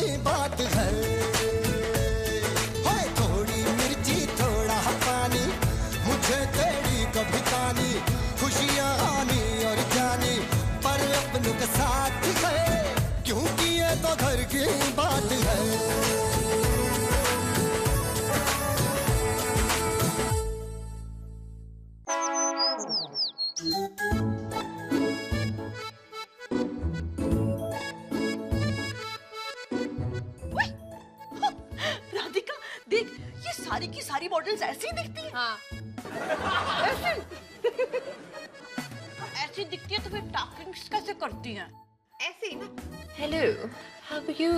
की बात है। होए थोड़ी मिर्ची थोड़ा पानी, मुझे तेरी कभी कहानी, खुशियाँ आनी और जानी, पर अपनों के साथ है, क्योंकि ये तो घर की बात है। राधिका देख, ये सारी की सारी मॉडल्स ऐसी ही दिखती हैं। हाँ। ऐसी दिखती है तो फिर टॉकिंग्स कैसे करती हैं? ऐसे ही ना। Hello, how are you?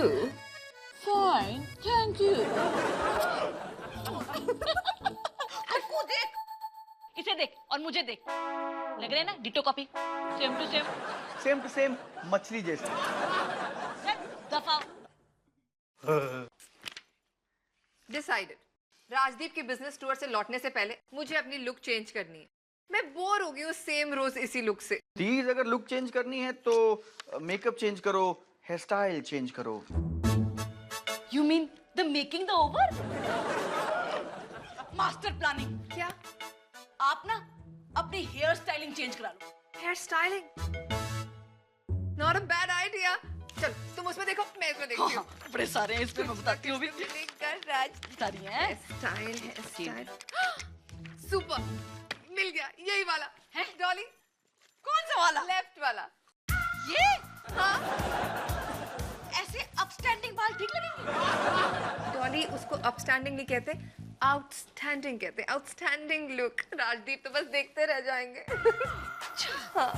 Fine, thank you. Akku देख, इसे देख और मुझे देख, लग रहे हैं ना ditto copy, same to same. Same to same, मछली जैसे। दफा। डिसाइडेड। राजदीप के बिजनेस टूर से लौटने से पहले मुझे अपनी लुक चेंज करनी है। मैं बोर हो गई हूँ सेम रोज इसी लुक से। प्लीज, अगर लुक चेंज करनी है तो मेकअप चेंज करो, हेयर स्टाइल चेंज करो। You mean the making the over? Master planning. क्या? आप ना अपनी हेयर स्टाइलिंग चेंज करा लो। Hair styling? Not a bad idea. चल तुम उसमें देखो, मैं इसमें देखती हूँ। बड़े सारे हैं इसमें, मैं बताती हूँ भी। राज सारी हैं। Hair style. सुपर, मिल गया यही वाला है। डॉली, कौन सा वाला? लेफ्ट वाला। ये? हाँ। ऐसे अपस्टैंडिंग बाल ठीक लगेंगे? डॉली, उसको अपस्टैंडिंग नहीं कहते, आउटस्टैंडिंग कहते। Outstanding look. राजदीप तो बस देखते रह जाएंगे। हाँ।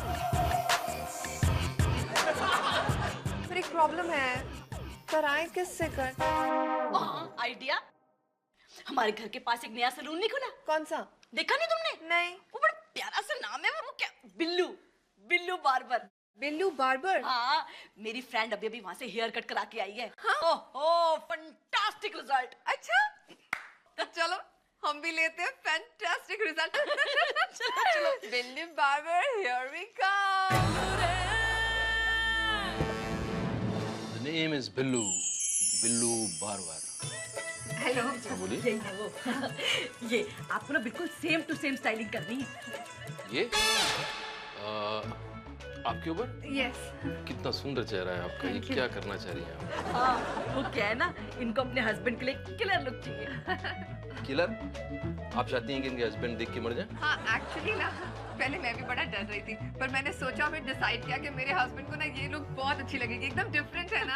पर एक प्रॉब्लम है, कराएं किससे कर? आइडिया, हमारे घर के पास एक नया सलून नहीं खुला? कौन सा? देखा नहीं तुमने? नहीं। वो बड़ा प्यारा सा नाम है, वो क्या, बिल्लू, बिल्लू बार्बर। बिल्लू बार्बर? हाँ, मेरी फ्रेंड अभी अभी वहाँ से हेयर कट करा के आई है। हाँ? ओहो, फैंटास्टिक रिजल्ट। अच्छा, तो चलो हम भी लेते हैं फैंटास्टिक रिजल्ट। चलो चलो। Billu barber, here we come. The name is Billu, Billu barber. Hello. बोलिए। यही है वो। ये आपको ना बिल्कुल सेम टू सेम स्टाइलिंग करनी है। ये आपके ऊपर? यस। कितना सुंदर चेहरा है आपका, ये क्या करना चाह रही हैं आप? हाँ, वो क्या है ना, इनको अपने हस्बैंड के लिए किलर लुक चाहिए। किलर? आप चाहती हैं कि इनके हस्बैंड देख के मर जाएं? हाँ, एक्चुअली ना पहले मैं भी बड़ा डर रही थी, पर मैंने सोचा, फिर डिसाइड किया कि मेरे हस्बैंड को ना ये लुक बहुत अच्छी लगेगी, एकदम डिफरेंट है ना।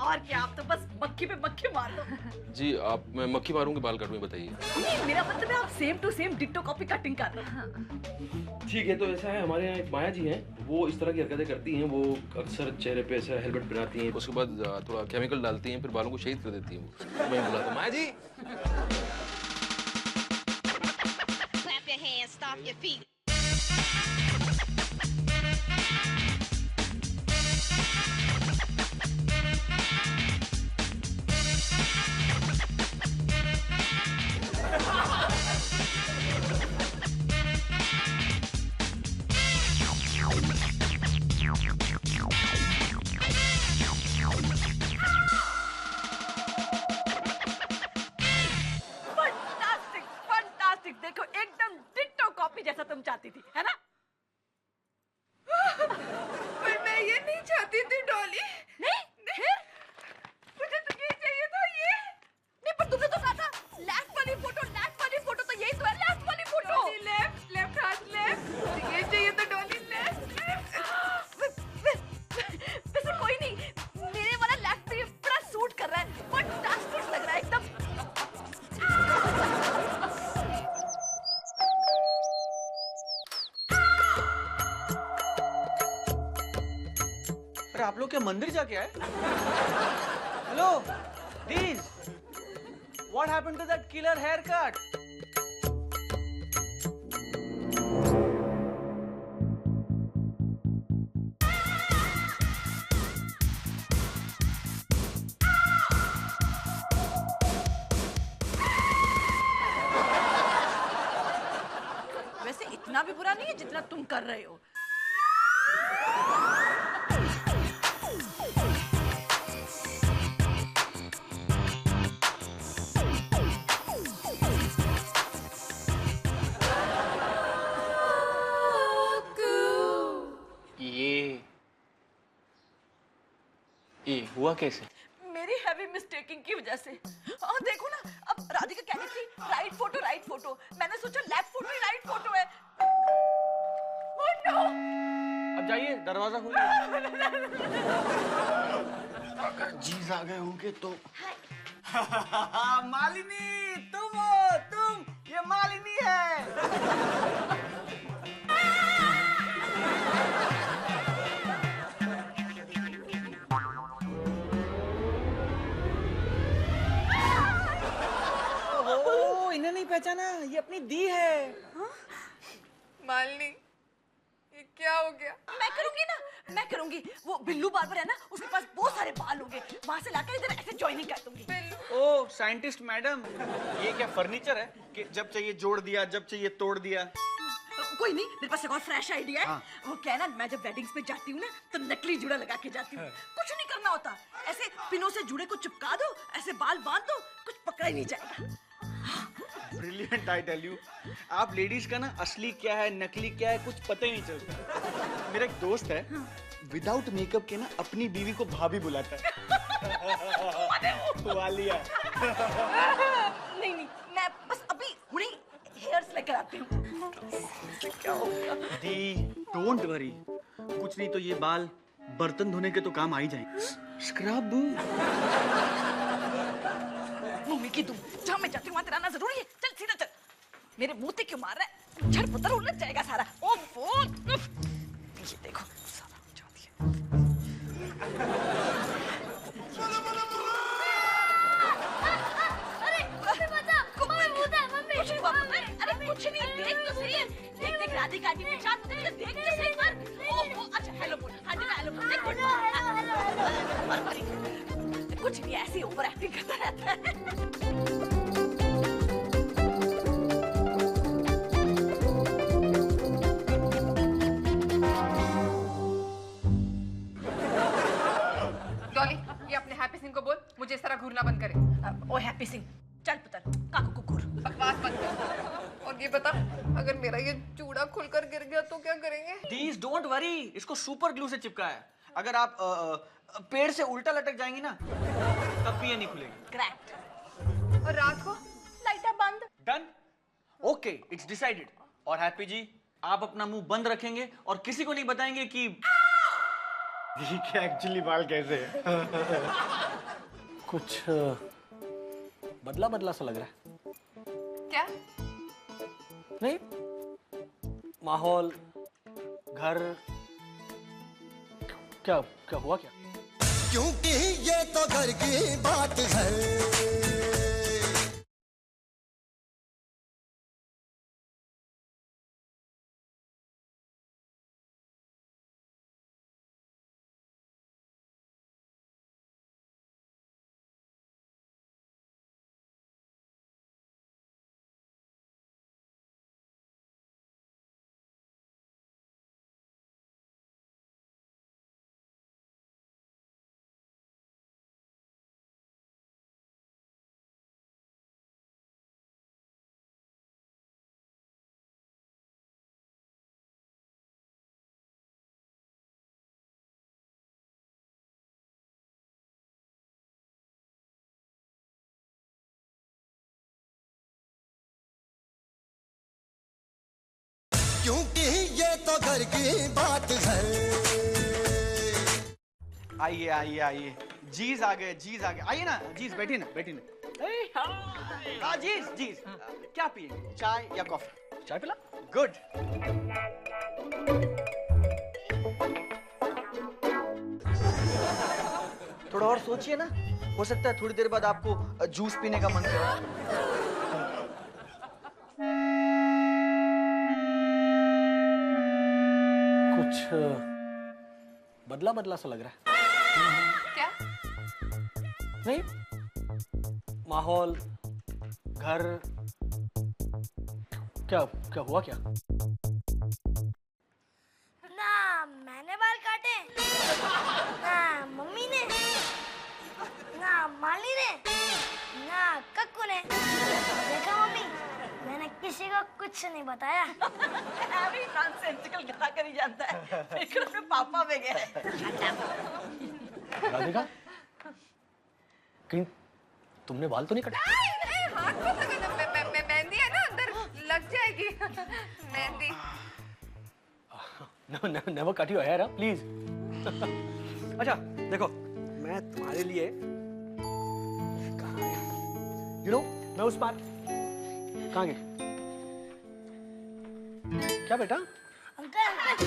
और क्या, आप तो बस मक्खी पे मक्खी मार दो। जी, आप, मैं मक्खी मारूंगी बाल काट में, बताइए। नहीं, मेरा मतलब है आप same to same ditto copy cutting कर दो। ठीक है, तो ऐसा है, हमारे यहाँ एक माया जी हैं, वो इस तरह की हरकतें करती हैं। वो अक्सर चेहरे पे ऐसा हेलमेट बनाती हैं, उसके बाद थोड़ा केमिकल डालती हैं, फिर बालों को शहीद कर देती हैं। वो मैं बुलाता हूँ, माया जी। Clap your hands, stomp your feet. देखो एकदम डिट्टो कॉपी जैसा तुम चाहती थी, है ना? पर मैं ये नहीं चाहती थी डॉली। नहीं? मुझे तो ये चाहिए था, ये। नहीं, पर तुमने तो कहा था लेफ्ट वाली फोटो तो यही तो है, लेफ्ट वाली फोटो। लेफ्ट हाथ लेफ्ट। ये चाहिए था डॉली, लेफ्ट। वैसे कोई नहीं, मेरे वाला लेफ्ट पे बड़ा सूट कर रहा है, फैंटास्टिक लग रहा है एकदम। अरे आप लोग क्या मंदिर जाके आए? Hello, please, what happened to that killer haircut? वैसे इतना भी बुरा नहीं है जितना तुम कर रहे हो। ये हुआ कैसे? मेरी हैवी मिस्टेकिंग की वजह से। और देखो ना, अब राधिका कह रही थी राइट फोटो, मैंने सोचा लेफ्ट फोटो ही राइट फोटो है। Oh no! अब जाइए, दरवाजा खोलिए। अगर जीज आ गए होंगे तो। मालिनी, तुम हो, तुम, ये मालिनी है। ओह, इन्हें नहीं पहचाना, ये अपनी दी है। मालिनी, ये क्या हो गया? मैं करूंगी ना, मैं करूंगी। वो बिल्लू बार्बर है ना, उसके पास बहुत सारे बाल होंगे, वहां से लाकर इधर ऐसे ज्वाइनिंग कर दूंगी। ओह, साइंटिस्ट मैडम, ये क्या फर्नीचर है कि जब चाहिए जोड़ दिया, जब चाहिए तोड़ दिया? कोई नहीं, मेरे पास एक और फ्रेश आइडिया है। वो क्या है ना, मैं जब वेडिंग्स पे जाती हूँ ना, तो नकली जुड़ा लगा के जाती हूँ। कुछ नहीं करना होता, ऐसे पिनों से जुड़े को चिपका दो, ऐसे बाल बांध दो, कुछ पकड़ा ही नहीं जाएगा। Brilliant, I tell you. आप लेडीज का ना असली क्या है, नकली क्या है, कुछ पता ही नहीं चलता। मेरा एक दोस्त है, विदाउट मेकअप के ना अपनी बीवी को भाभी बुलाता है। वालिया। नहीं, मैं बस अभी हुणे हेयर्स लेकर आती हूँ। क्या होगा? दी, डोंट वरी, कुछ नहीं तो ये बाल बर्तन धोने के तो काम आ ही जाएंगे। स्क्रब। मम्मी की तुम, जहाँ मैं जाती हूँ वहाँ तेरा आना जरूरी है। चल सीधा चल। मेरे मुंह पे क्यों मार रहा है? झड़ पुतर उलझ जाएगा सारा। ओह, ये देखो सारा उलझा दिया। अरे बता, मम्मी भूत है, मम्मी। कुछ नहीं हुआ, अरे कुछ नहीं, देख तो सही। देख राधिका जी के साथ, देख तो सही पर। ओह, अच्छा हेलो बोल। हाँ जी, हेलो बोल। कुछ नहीं, ऐसे ओवर एक्टिंग करता रहता है। डॉली, ये अपने हैप्पी सिंह को बोल, मुझे इस तरह घूरना बंद करे। ओ हैप्पी सिंह, चल पुत्र, काकू को घूर। बकवास बंद कर। और ये बता, अगर मेरा ये चूड़ा खुलकर गिर गया तो क्या करेंगे? दीज डोंट वरी, इसको सुपर ग्लू से चिपका है। अगर आप पेड़ से उल्टा लटक जाएंगी ना, तब भी ये नहीं खुलेगी। करेक्ट। और रात को लाइटा बंद। डन? Okay, it's decided. और हैप्पी जी, आप अपना मुंह बंद रखेंगे और किसी को नहीं बताएंगे कि ये क्या एक्चुअली बाल कैसे है। कुछ बदला बदला सा लग रहा है। क्या? नहीं, माहौल, घर, क्या क्या हुआ क्या? क्योंकि ये तो घर की बात है। क्योंकि ये तो घर की बात है। आइए आइए आइए, जीज आ गए, जीज आ गए। आइए ना जीज, बैठिए ना, बैठिए ना। हाँ जीज, जीज क्या पिएंगे, चाय या कॉफी? चाय पिला। गुड। थोड़ा और सोचिए ना, हो सकता है थोड़ी देर बाद आपको जूस पीने का मन करे। कुछ बदला बदला सा लग रहा है। क्या? नहीं, माहौल, घर, क्या क्या हुआ क्या? ना मैंने बाल काटे, ना मम्मी ने, ना माली ने, ना कक्कू ने। देखा मम्मी, मैंने किसी को कुछ नहीं बताया। अभी नॉनसेंसिकल गला करी जाता है। फिक्र में पापा में गए। राधिका, कहीं तुमने बाल तो नहीं कटे? नहीं, हाथ पे लगाना, मेहंदी है ना अंदर, लग जाएगी मेहंदी। Never cut your hair, please. अच्छा देखो, मैं तुम्हारे लिए मैं उस बार कहाँ गई? क्या बेटा? अंकल अंकल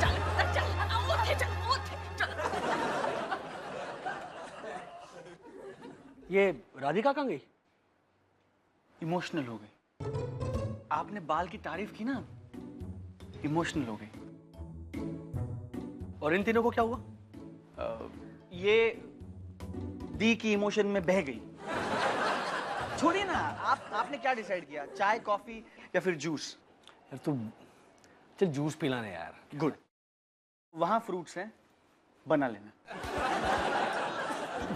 चल चल उठ चल। ये राधिका कहाँ गई? इमोशनल हो गई। आपने बाल की तारीफ की ना, इमोशनल हो गई। और इन तीनों को क्या हुआ? ये दी की इमोशन में बह गई। छोड़िए ना, आपने क्या डिसाइड किया, चाय कॉफी या फिर जूस? यार तू चल जूस पिलाने यार। गुड, वहां फ्रूट्स हैं, बना लेना।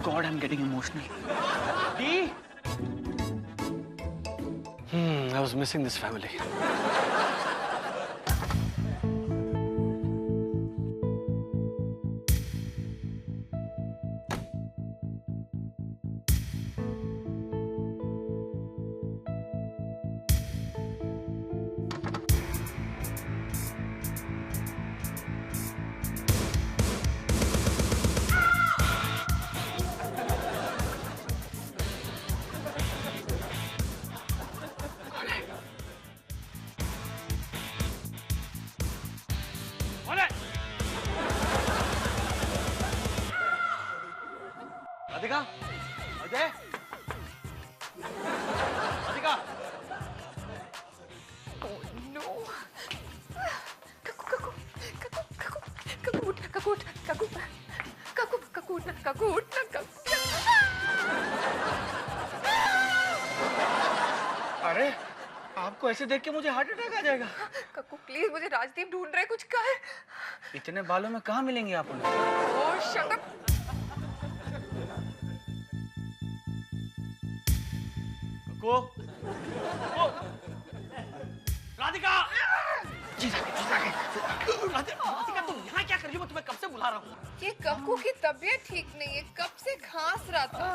God I am getting emotional. The, I was missing this family. Radhika, Ajay, Radhika. अरे आपको ऐसे देख के मुझे हार्ट अटैक आ जाएगा। कक्कू प्लीज, मुझे राजदीप ढूंढ रहे, कुछ कहे। इतने बालों में कहाँ मिलेंगे आप उन्हें? ओह शट अप। को राधिका, राधिका तुम यहाँ क्या कर रही हो? मैं तुम्हें कब से बुला रहा हूँ। ये कक्कू की तबीयत ठीक नहीं है, कब से खांस रहा था।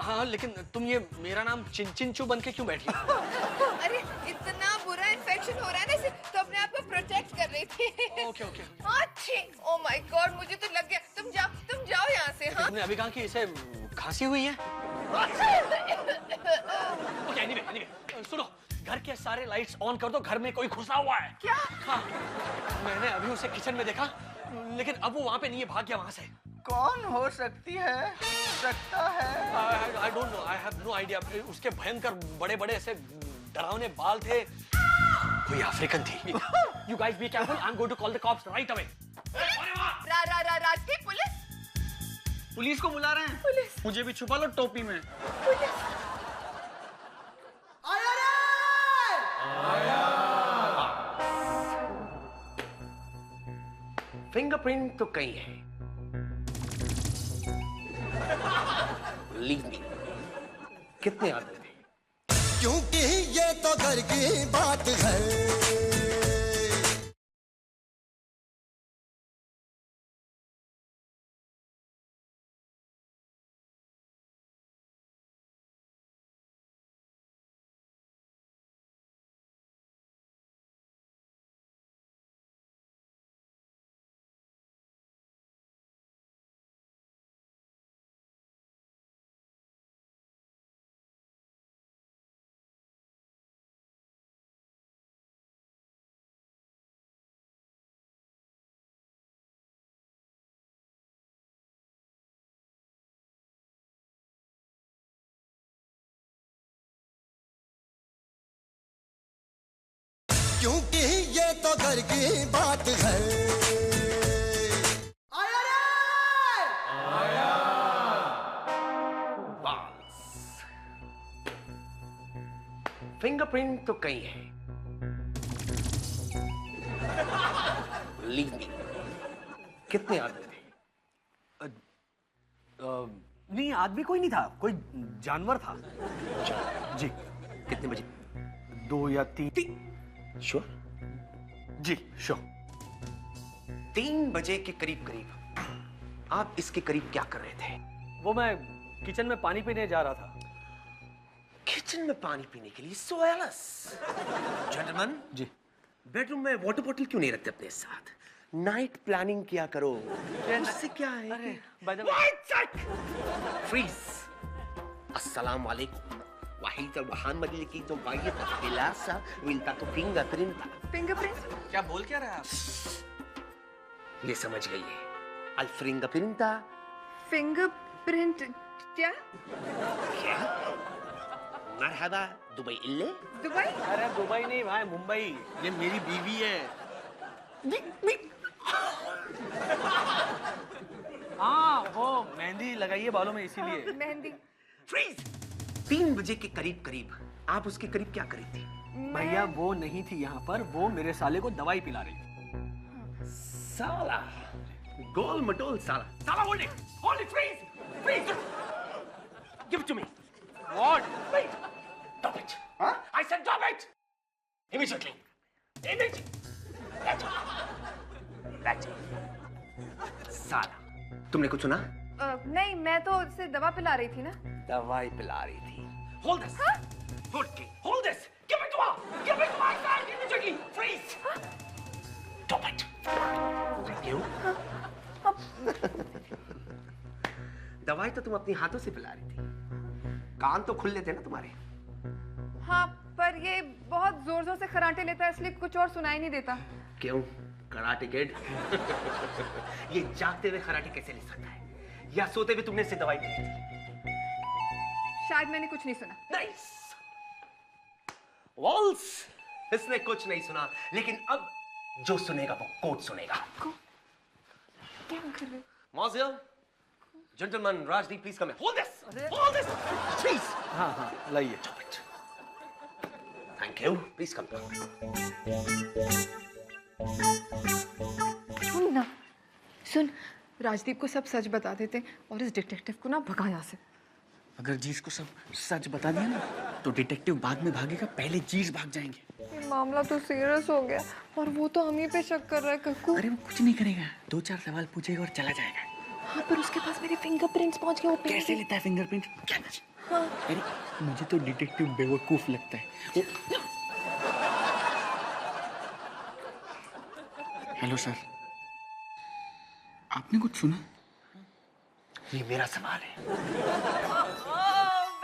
हाँ लेकिन तुम ये मेरा नाम चिंचिंचू बन के क्यों बैठी? अरे इतना बुरा इन्फेक्शन हो रहा है ना इसे, तो अपने आप को प्रोटेक्ट कर रही थी। Okay okay. अच्छी, ओह माय गॉड, मुझे तो लग गया। तुम जाओ यहाँ से। हाँ तुमने अभी कहा कि इसे खांसी हुई है? ओके एनीवे, सुनो, घर के सारे लाइट्स ऑन कर दो, घर में कोई घुसा हुआ है। क्या? हाँ, मैंने अभी उसे किचन में देखा, लेकिन अब वो वहाँ पे नहीं है, भाग गया वहाँ से। कौन हो सकती है? सकता है। I don't know, I have no idea. उसके भयंकर बड़े-बड़े ऐसे डरावने बाल थे। कोई अफ्रीकन थी। You guys be careful. I'm going to call the cops right away. Rajdeep, police? Police को बुला रहे हैं? पुलिस। मुझे भी छुपा लो टोपी में। फिंगरप्रिंट तो कहीं है। Believe me, कितने आदमी थे? क्योंकि ये तो घर की बात है। क्योंकि ये तो घर की बात है। फिंगरप्रिंट तो कहीं है। Believe me, कितने आदमी थे? नहीं, आदमी कोई नहीं था, कोई जानवर था। जी। कितने बजे? 2 या 3। श्योर? जी श्योर। 3 बजे के करीब करीब आप इसके करीब क्या कर रहे थे? वो मैं किचन में पानी पीने जा रहा था। किचन में पानी पीने के लिए? सो एलस। जेंटलमैन जी। बेडरूम में वाटर बॉटल क्यों नहीं रखते अपने साथ? नाइट प्लानिंग किया करो। उससे क्या है? फ्रीज। अस्सलाम वालेकुम। Wahida Muhammad Likito Bayita Pilasa Wiltato Fingerprint. Fingerprint? क्या बोल क्या रहा है आप? ये समझ गई है। Al fingerprinta. फिंगरप्रिंट क्या? क्या? मरहबा दुबई इल्ले? दुबई? अरे दुबई नहीं भाई, मुंबई। ये मेरी बीवी है। हाँ, वो मेहंदी लगाइए बालों में इसीलिए। मेहंदी। फ्रीज। 3 बजे के करीब आप उसके करीब क्या करी थी? भैया वो नहीं थी यहाँ पर, वो मेरे साले को दवाई पिला रही थी। साला गोल मटोल साला hold it freeze give it to me. What? Wait, stop it. Huh? I said stop it immediately. That's it. साला तुमने कुछ सुना? नहीं, मैं तो उससे दवा पिला रही थी ना। दवाई पिला रही थी। Hold this. Hold this. Give it to her. Give it to my side immediately. Freeze. Stop it. Thank you. दवाई तो तुम अपने हाथों से पिला रही थी। कान तो खुले थे ना तुम्हारे? हाँ, पर ये बहुत जोर जोर से खराटे लेता है, इसलिए कुछ और सुनाई नहीं देता। क्यों? Karate kid. ये जागते हुए कराटे कैसे ले सकता है? या सोते हुए तुमने इसे दवाई दी थी? शायद मैंने कुछ नहीं सुना। नाइस। वॉल्स, इसने कुछ नहीं सुना, लेकिन अब जो सुनेगा वो कोर्ट सुनेगा। क्या कर रहे हो? मॉज़ियल, gentleman Rajdeep please come here. Hold this. Hold this. Please. हाँ, लाइए। Thank you. Please come. सुन ना, सुन, राजदीप को सब सच बता देते और इस डिटेक्टिव को ना भगा यहाँ से। अगर जीस को सब सच बता दिया ना तो डिटेक्टिव बाद में भागेगा, पहले जीस भाग जाएंगे। ये मामला तो सीरियस हो गया और वो तो हम ही पे शक कर रहा है। कक्कू, अरे वो कुछ नहीं करेगा, 2-4 सवाल पूछेगा और चला जाएगा। हाँ, पर उसके पास मेरे फिंगरप्रिंट्स पहुंच गए। वो कैसे लेता है फिंगरप्रिंट? क्या? हाँ। अरे मुझे तो डिटेक्टिव बेवकूफ लगता है। हेलो सर, आपने कुछ सुना? ये मेरा सवाल है।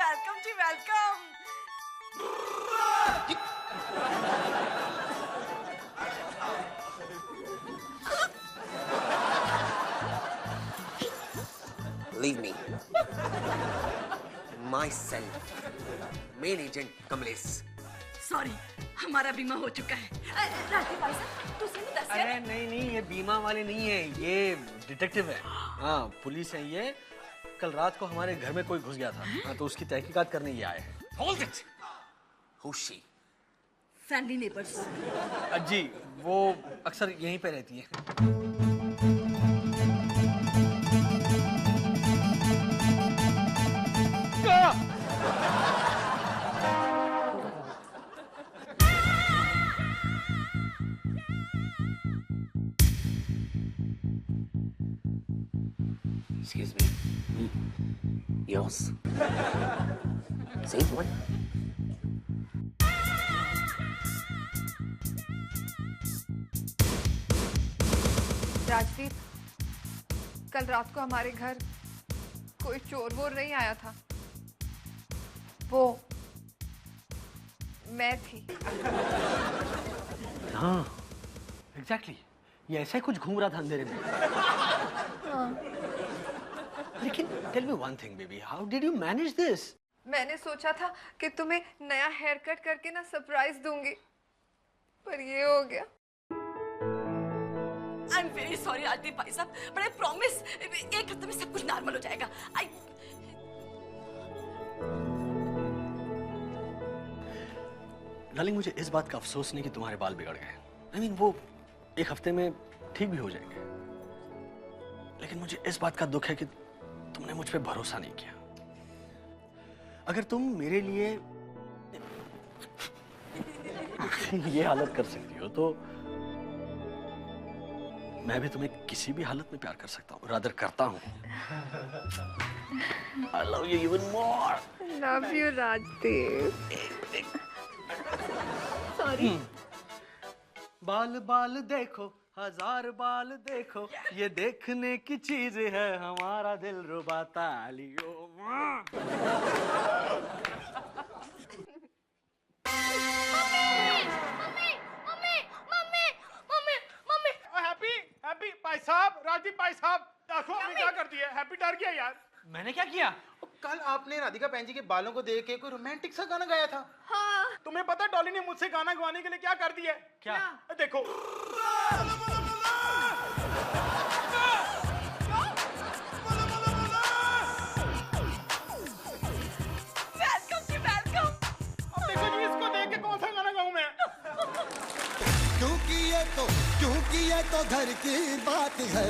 वेलकम जी, welcome. Leave me. Myself. Main agent Kamlesh. Sorry, हमारा बीमा हो चुका है। राजदीप भाई साहब, तुझे नहीं दस अरे नहीं, ये बीमा वाले नहीं है, ये डिटेक्टिव है। हाँ, पुलिस है ये। कल रात को हमारे घर में कोई घुस गया था। हाँ, तो उसकी तहकीकात करने ये आए हैं। Hold it. Who's she? Friendly neighbours. जी, वो अक्सर यहीं पे रहती है। Excuse me. Yours. Same one. Rajdeep, कल रात को हमारे घर कोई चोर वोर नहीं आया था। वो मैं थी। हाँ, एग्जैक्टली। ये ऐसा ही कुछ घूम रहा था अंधेरे में। लेकिन tell me one thing baby, how did you manage this? मैंने सोचा था कि तुम्हें नया हेयर कट करके ना सरप्राइज दूंगी, पर ये हो गया। I am very sorry Rajdeep भाई साहब, बट आई प्रॉमिस 1 हफ्ते में सब कुछ नॉर्मल हो जाएगा। डार्लिंग, मुझे इस बात का अफसोस नहीं कि तुम्हारे बाल बिगड़ गए। आई मीन वो 1 हफ्ते में ठीक भी हो जाएंगे, लेकिन मुझे इस बात का दुख है कि तुमने मुझ पे भरोसा नहीं किया। अगर तुम मेरे लिए ये हालत कर सकती हो तो मैं भी तुम्हें किसी भी हालत में प्यार कर सकता हूँ, रादर करता हूँ। I love you even more. Love you Rajdeep. Sorry. बाल बाल देखो, हजार बाल देखो, ये देखने की चीज है, हमारा दिल रुबा तालियों। हैप्पी भाई साहब, राजदीप भाई साहब, देखो आपने क्या कर दिया। हैप्पी डर गया यार। मैंने क्या किया? कल आपने राधिका बहन जी के बालों को देख के कोई रोमांटिक सा गाना गाया था। हाँ। तुम्हें पता डॉली ने मुझसे गाना गवाने के लिए क्या कर दिया? क्या? देखो। वेलकम जी वेलकम। अब देखो जी, इसको देख के कौन सा गाना गाऊं मैं? क्योंकि ये तो घर की बात है।